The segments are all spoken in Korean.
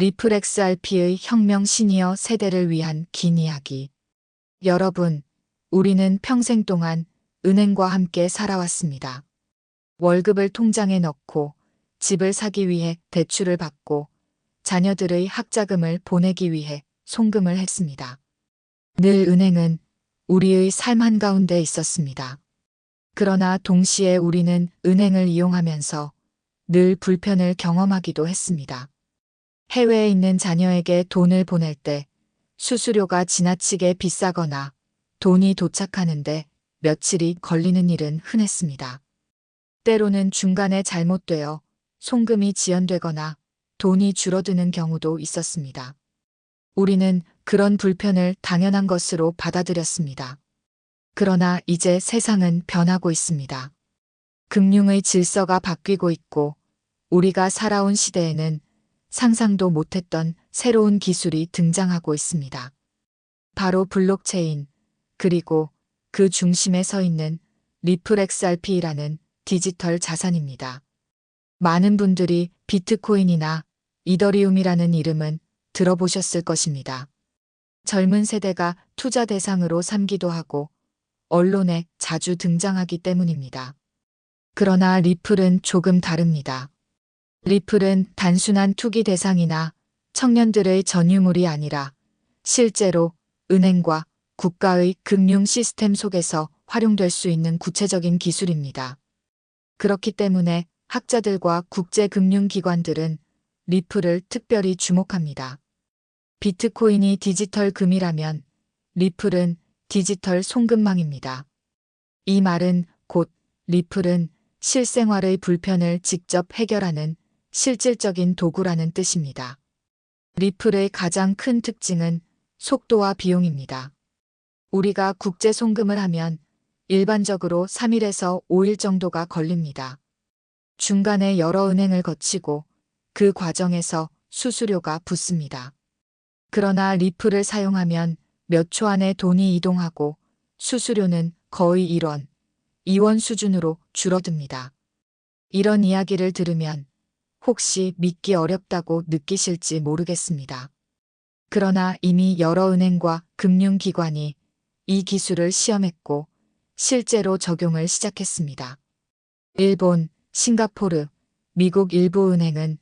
리플 XRP의 혁명 시니어 세대를 위한 긴 이야기. 여러분, 우리는 평생 동안 은행과 함께 살아왔습니다. 월급을 통장에 넣고 집을 사기 위해 대출을 받고 자녀들의 학자금을 보내기 위해 송금을 했습니다. 늘 은행은 우리의 삶 한가운데 있었습니다. 그러나 동시에 우리는 은행을 이용하면서 늘 불편을 경험하기도 했습니다. 해외에 있는 자녀에게 돈을 보낼 때 수수료가 지나치게 비싸거나 돈이 도착하는데 며칠이 걸리는 일은 흔했습니다. 때로는 중간에 잘못되어 송금이 지연되거나 돈이 줄어드는 경우도 있었습니다. 우리는 그런 불편을 당연한 것으로 받아들였습니다. 그러나 이제 세상은 변하고 있습니다. 금융의 질서가 바뀌고 있고 우리가 살아온 시대에는 상상도 못했던 새로운 기술이 등장하고 있습니다. 바로 블록체인, 그리고 그 중심에 서 있는 리플 XRP라는 디지털 자산입니다. 많은 분들이 비트코인이나 이더리움이라는 이름은 들어보셨을 것입니다. 젊은 세대가 투자 대상으로 삼기도 하고 언론에 자주 등장하기 때문입니다. 그러나 리플은 조금 다릅니다. 리플은 단순한 투기 대상이나 청년들의 전유물이 아니라 실제로 은행과 국가의 금융 시스템 속에서 활용될 수 있는 구체적인 기술입니다. 그렇기 때문에 학자들과 국제금융기관들은 리플을 특별히 주목합니다. 비트코인이 디지털 금이라면 리플은 디지털 송금망입니다. 이 말은 곧 리플은 실생활의 불편을 직접 해결하는 실질적인 도구라는 뜻입니다. 리플의 가장 큰 특징은 속도와 비용입니다. 우리가 국제 송금을 하면 일반적으로 3일에서 5일 정도가 걸립니다. 중간에 여러 은행을 거치고 그 과정에서 수수료가 붙습니다. 그러나 리플을 사용하면 몇 초 안에 돈이 이동하고 수수료는 거의 1원, 2원 수준으로 줄어듭니다. 이런 이야기를 들으면 혹시 믿기 어렵다고 느끼실지 모르겠습니다. 그러나 이미 여러 은행과 금융기관이 이 기술을 시험했고 실제로 적용을 시작했습니다. 일본, 싱가포르, 미국 일부 은행은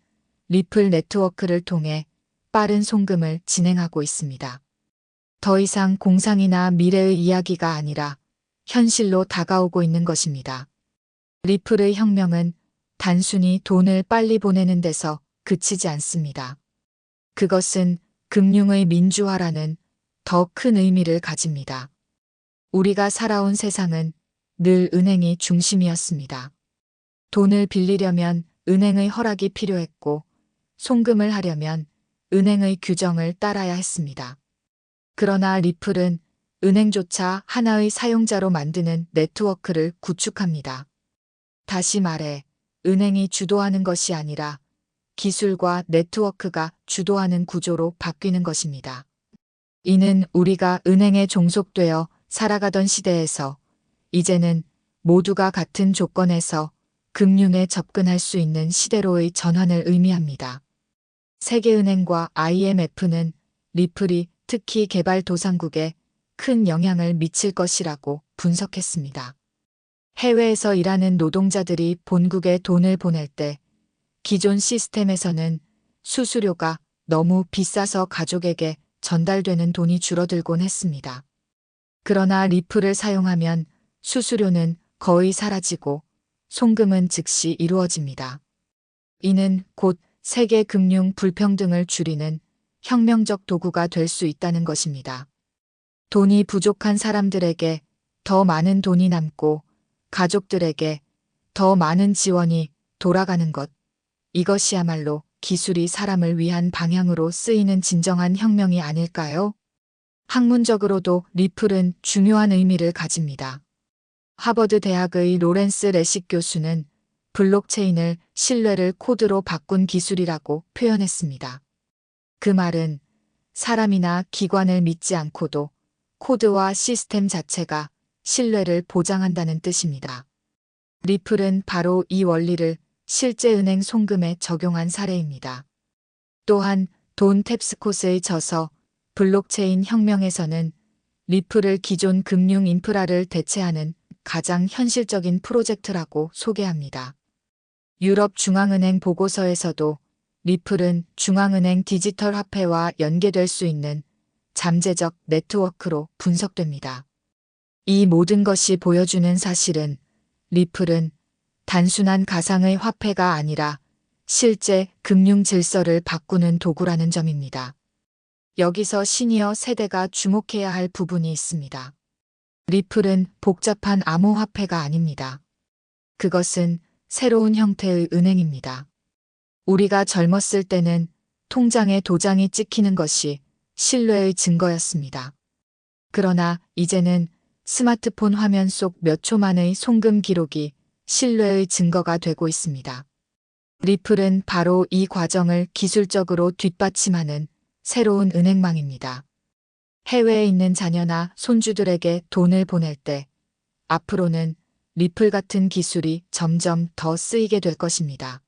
리플 네트워크를 통해 빠른 송금을 진행하고 있습니다. 더 이상 공상이나 미래의 이야기가 아니라 현실로 다가오고 있는 것입니다. 리플의 혁명은 단순히 돈을 빨리 보내는 데서 그치지 않습니다. 그것은 금융의 민주화라는 더 큰 의미를 가집니다. 우리가 살아온 세상은 늘 은행이 중심이었습니다. 돈을 빌리려면 은행의 허락이 필요했고 송금을 하려면 은행의 규정을 따라야 했습니다. 그러나 리플은 은행조차 하나의 사용자로 만드는 네트워크를 구축합니다. 다시 말해 은행이 주도하는 것이 아니라 기술과 네트워크가 주도하는 구조로 바뀌는 것입니다. 이는 우리가 은행에 종속되어 살아가던 시대에서 이제는 모두가 같은 조건에서 금융에 접근할 수 있는 시대로의 전환을 의미합니다. 세계은행과 IMF는 리플이 특히 개발도상국에 큰 영향을 미칠 것이라고 분석했습니다. 해외에서 일하는 노동자들이 본국에 돈을 보낼 때 기존 시스템에서는 수수료가 너무 비싸서 가족에게 전달되는 돈이 줄어들곤 했습니다. 그러나 리플을 사용하면 수수료는 거의 사라지고 송금은 즉시 이루어집니다. 이는 곧 세계 금융 불평등을 줄이는 혁명적 도구가 될 수 있다는 것입니다. 돈이 부족한 사람들에게 더 많은 돈이 남고 가족들에게 더 많은 지원이 돌아가는 것. 이것이야말로 기술이 사람을 위한 방향으로 쓰이는 진정한 혁명이 아닐까요? 학문적으로도 리플은 중요한 의미를 가집니다. 하버드 대학의 로렌스 레식 교수는 블록체인을 신뢰를 코드로 바꾼 기술이라고 표현했습니다. 그 말은 사람이나 기관을 믿지 않고도 코드와 시스템 자체가 신뢰를 보장한다는 뜻입니다. 리플은 바로 이 원리를 실제 은행 송금에 적용한 사례입니다. 또한 돈 탭스콧의 저서 블록체인 혁명에서는 리플을 기존 금융 인프라를 대체하는 가장 현실적인 프로젝트라고 소개합니다. 유럽 중앙은행 보고서에서도 리플은 중앙은행 디지털 화폐와 연계될 수 있는 잠재적 네트워크로 분석됩니다. 이 모든 것이 보여주는 사실은 리플은 단순한 가상의 화폐가 아니라 실제 금융 질서를 바꾸는 도구라는 점입니다. 여기서 시니어 세대가 주목해야 할 부분이 있습니다. 리플은 복잡한 암호화폐가 아닙니다. 그것은 새로운 형태의 은행입니다. 우리가 젊었을 때는 통장에 도장이 찍히는 것이 신뢰의 증거였습니다. 그러나 이제는 스마트폰 화면 속 몇 초 만의 송금 기록이 신뢰의 증거가 되고 있습니다. 리플은 바로 이 과정을 기술적으로 뒷받침하는 새로운 은행망입니다. 해외에 있는 자녀나 손주들에게 돈을 보낼 때 앞으로는 리플 같은 기술이 점점 더 쓰이게 될 것입니다.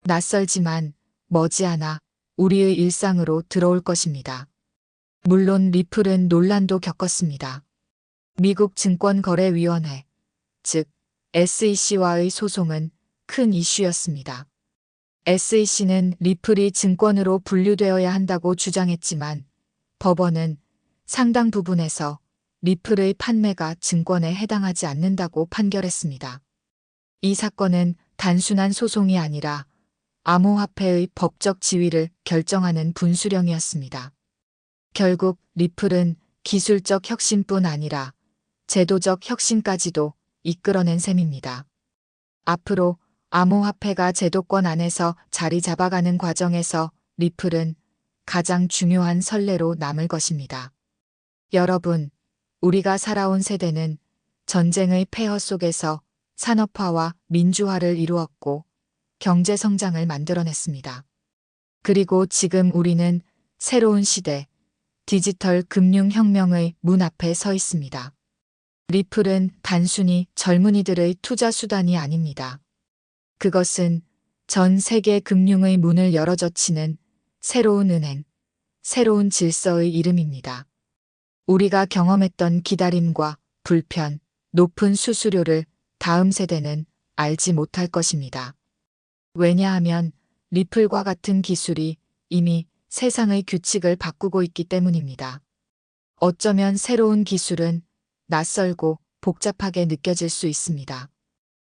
낯설지만 머지않아 우리의 일상으로 들어올 것입니다. 물론 리플은 논란도 겪었습니다. 미국 증권거래위원회, 즉 SEC와의 소송은 큰 이슈였습니다. SEC는 리플이 증권으로 분류되어야 한다고 주장했지만 법원은 상당 부분에서 리플의 판매가 증권에 해당하지 않는다고 판결했습니다. 이 사건은 단순한 소송이 아니라 암호화폐의 법적 지위를 결정하는 분수령이었습니다. 결국 리플은 기술적 혁신뿐 아니라 제도적 혁신까지도 이끌어낸 셈입니다. 앞으로 암호화폐가 제도권 안에서 자리 잡아가는 과정에서 리플은 가장 중요한 선례로 남을 것입니다. 여러분, 우리가 살아온 세대는 전쟁의 폐허 속에서 산업화와 민주화를 이루었고 경제 성장을 만들어냈습니다. 그리고 지금 우리는 새로운 시대, 디지털 금융혁명의 문 앞에 서 있습니다. 리플은 단순히 젊은이들의 투자 수단이 아닙니다. 그것은 전 세계 금융의 문을 열어젖히는 새로운 은행, 새로운 질서의 이름입니다. 우리가 경험했던 기다림과 불편, 높은 수수료를 다음 세대는 알지 못할 것입니다. 왜냐하면 리플과 같은 기술이 이미 세상의 규칙을 바꾸고 있기 때문입니다. 어쩌면 새로운 기술은 낯설고 복잡하게 느껴질 수 있습니다.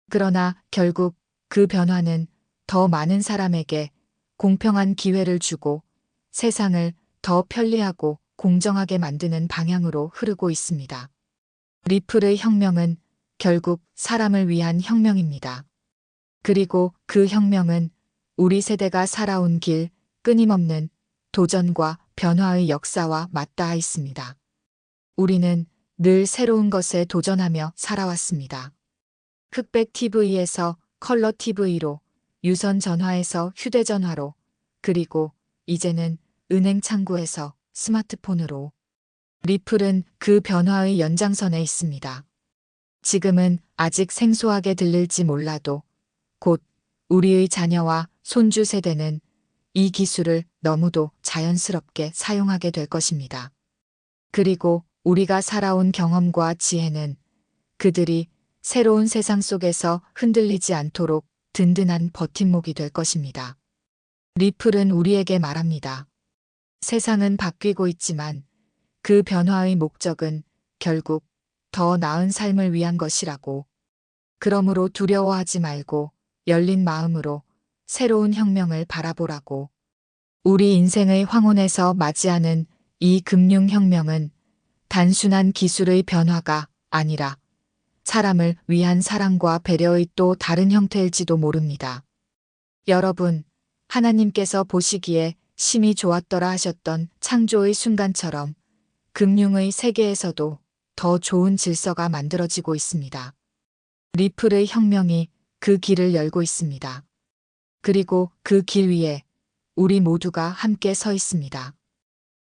그러나 결국 그 변화는 더 많은 사람에게 공평한 기회를 주고 세상을 더 편리하고 공정하게 만드는 방향으로 흐르고 있습니다. 리플의 혁명은 결국 사람을 위한 혁명입니다. 그리고 그 혁명은 우리 세대가 살아온 길, 끊임없는 도전과 변화의 역사와 맞닿아 있습니다. 우리는 늘 새로운 것에 도전하며 살아왔습니다. 흑백 TV에서 컬러 TV로, 유선 전화에서 휴대전화로, 그리고 이제는 은행 창구에서 스마트폰으로. 리플은 그 변화의 연장선에 있습니다. 지금은 아직 생소하게 들릴지 몰라도 곧 우리의 자녀와 손주 세대는 이 기술을 너무도 자연스럽게 사용하게 될 것입니다. 그리고 우리가 살아온 경험과 지혜는 그들이 새로운 세상 속에서 흔들리지 않도록 든든한 버팀목이 될 것입니다. 리플은 우리에게 말합니다. 세상은 바뀌고 있지만 그 변화의 목적은 결국 더 나은 삶을 위한 것이라고. 그러므로 두려워하지 말고 열린 마음으로 새로운 혁명을 바라보라고. 우리 인생의 황혼에서 맞이하는 이 금융혁명은 단순한 기술의 변화가 아니라 사람을 위한 사랑과 배려의 또 다른 형태일지도 모릅니다. 여러분, 하나님께서 보시기에 심히 좋았더라 하셨던 창조의 순간처럼 금융의 세계에서도 더 좋은 질서가 만들어지고 있습니다. 리플의 혁명이 그 길을 열고 있습니다. 그리고 그 길 위에 우리 모두가 함께 서 있습니다.